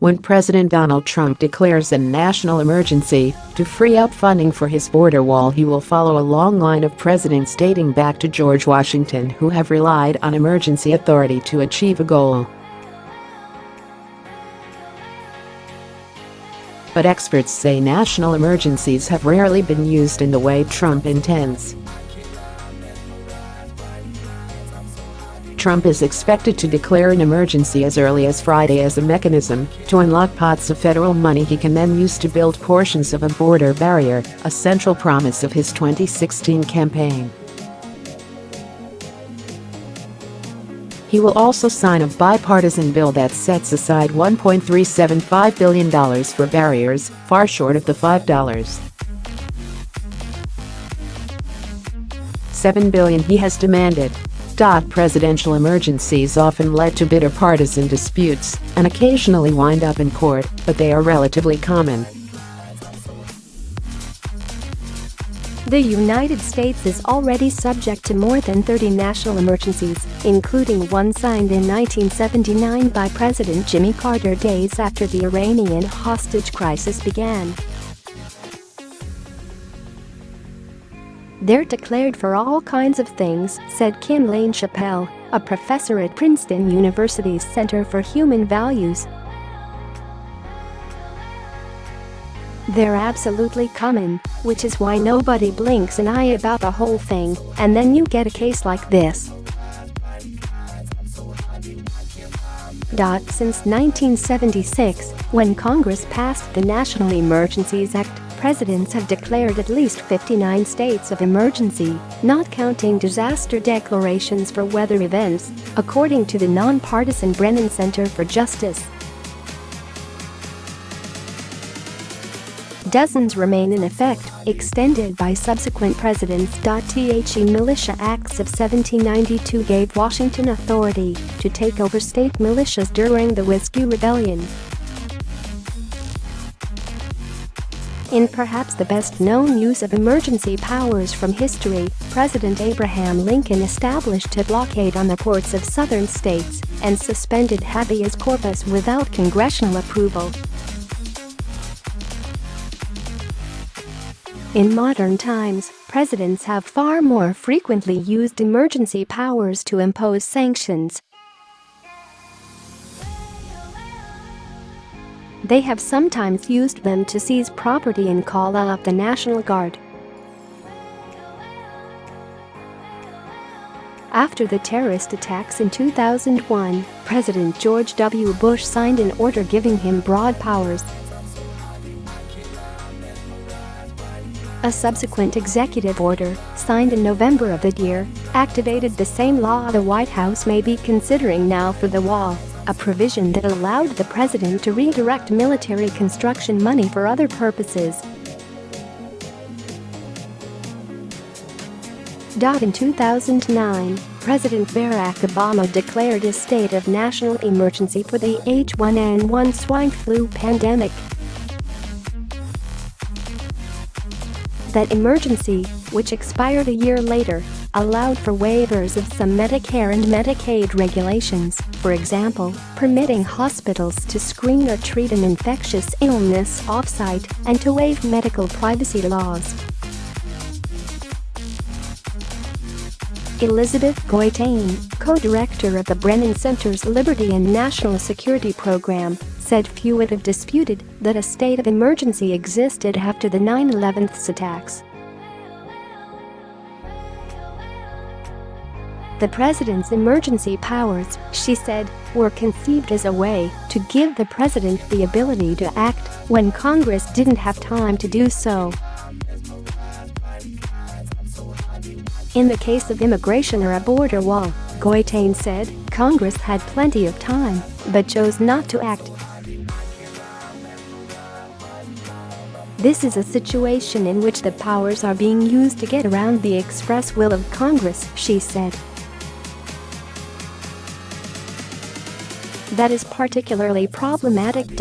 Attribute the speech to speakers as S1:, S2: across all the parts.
S1: When President Donald Trump declares a national emergency to free up funding for his border wall, he will follow a long line of presidents dating back to George Washington who have relied on emergency authority to achieve a goal. But experts say national emergencies have rarely been used in the way Trump intends. Trump is expected to declare an emergency as early as Friday as a mechanism to unlock pots of federal money he can then use to build portions of a border barrier, a central promise of his 2016 campaign. He will also sign a bipartisan bill that sets aside $1.375 billion for barriers, far short of the $7 billion he has demanded. Presidential emergencies often led to bitter partisan disputes and occasionally wind up in court, but they are relatively common.
S2: The United States is already subject to more than 30 national emergencies, including one signed in 1979 by President Jimmy Carter days after the Iranian hostage crisis began. They're declared for all kinds of things, said Kim Lane Chappell, a professor at Princeton University's Center for Human Values. They're absolutely common, which is why nobody blinks an eye about the whole thing, and then you get a case like this. Since 1976, when Congress passed the National Emergencies Act, presidents have declared at least 59 states of emergency, not counting disaster declarations for weather events, according to the nonpartisan Brennan Center for Justice. Dozens remain in effect, extended by subsequent presidents. The Militia Acts of 1792 gave Washington authority to take over state militias during the Whiskey Rebellion. In perhaps the best-known use of emergency powers from history, President Abraham Lincoln established a blockade on the ports of southern states and suspended habeas corpus without congressional approval. In modern times, presidents have far more frequently used emergency powers to impose sanctions. They have sometimes used them to seize property and call up the National Guard. After the terrorist attacks in 2001, President George W. Bush signed an order giving him broad powers. A subsequent executive order, signed in November of that year, activated the same law the White House may be considering now for the wall, a provision that allowed the president to redirect military construction money for other purposes. In 2009, President Barack Obama declared a state of national emergency for the H1N1 swine flu pandemic. That emergency, which expired a year later, allowed for waivers of some Medicare and Medicaid regulations, for example, permitting hospitals to screen or treat an infectious illness off-site and to waive medical privacy laws. Elizabeth Goitain, co-director of the Brennan Center's Liberty and National Security Program, said few would have disputed that a state of emergency existed after the 9/11 attacks. The president's emergency powers, she said, were conceived as a way to give the president the ability to act when Congress didn't have time to do so. In the case of immigration or a border wall, Goitain said, Congress had plenty of time, but chose not to act. This is a situation in which the powers are being used to get around the express will of Congress, she said. That is particularly problematic.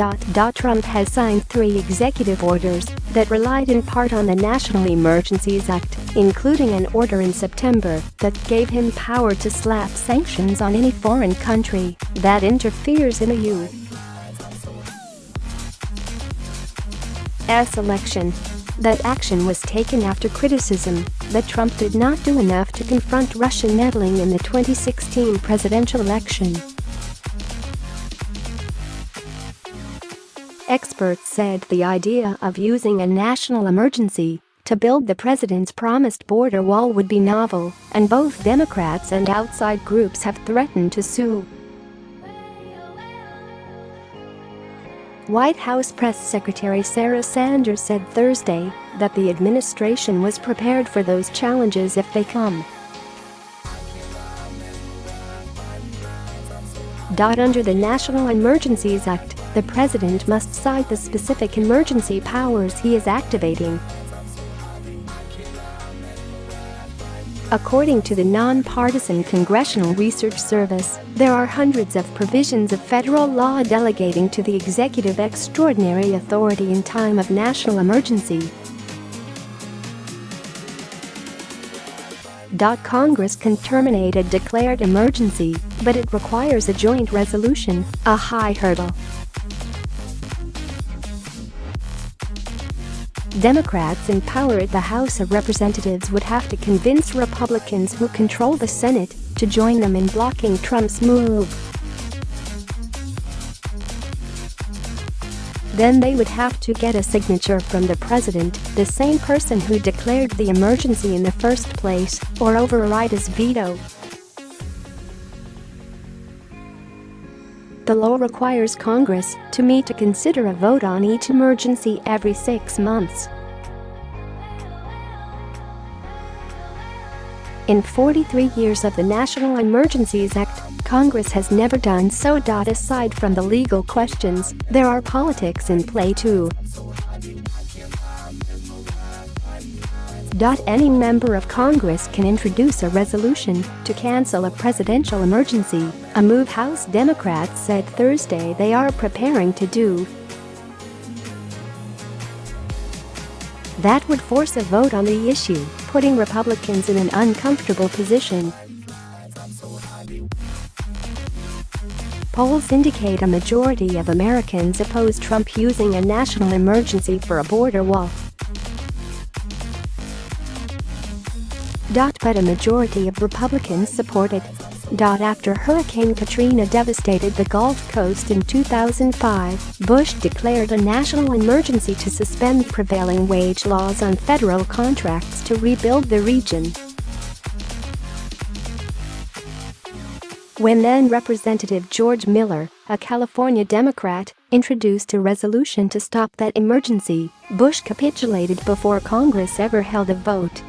S2: Trump has signed 3 executive orders that relied in part on the National Emergencies Act, including an order in September that gave him power to slap sanctions on any foreign country that interferes in the election. That action was taken after criticism that Trump did not do enough to confront Russian meddling in the 2016 presidential election. Experts said the idea of using a national emergency to build the president's promised border wall would be novel, and both Democrats and outside groups have threatened to sue. White House Press Secretary Sarah Sanders said Thursday that the administration was prepared for those challenges if they come. Under the National Emergencies Act, the president must cite the specific emergency powers he is activating. According to the nonpartisan Congressional Research Service, there are hundreds of provisions of federal law delegating to the executive extraordinary authority in time of national emergency. Congress can terminate a declared emergency, but it requires a joint resolution, a high hurdle. Democrats in power at the House of Representatives would have to convince Republicans who control the Senate to join them in blocking Trump's move. Then they would have to get a signature from the president, the same person who declared the emergency in the first place, or override his veto. The law requires Congress to meet to consider a vote on each emergency every 6 months. In 43 years of the National Emergencies Act, Congress has never done so. Aside from the legal questions, there are politics in play too. Any member of Congress can introduce a resolution to cancel a presidential emergency, a move House Democrats said Thursday they are preparing to do. That would force a vote on the issue, putting Republicans in an uncomfortable position. Polls indicate a majority of Americans oppose Trump using a national emergency for a border wall. But a majority of Republicans support it. After Hurricane Katrina devastated the Gulf Coast in 2005, Bush declared a national emergency to suspend prevailing wage laws on federal contracts to rebuild the region. When then Representative George Miller, a California Democrat, introduced a resolution to stop that emergency, Bush capitulated before Congress ever held a vote.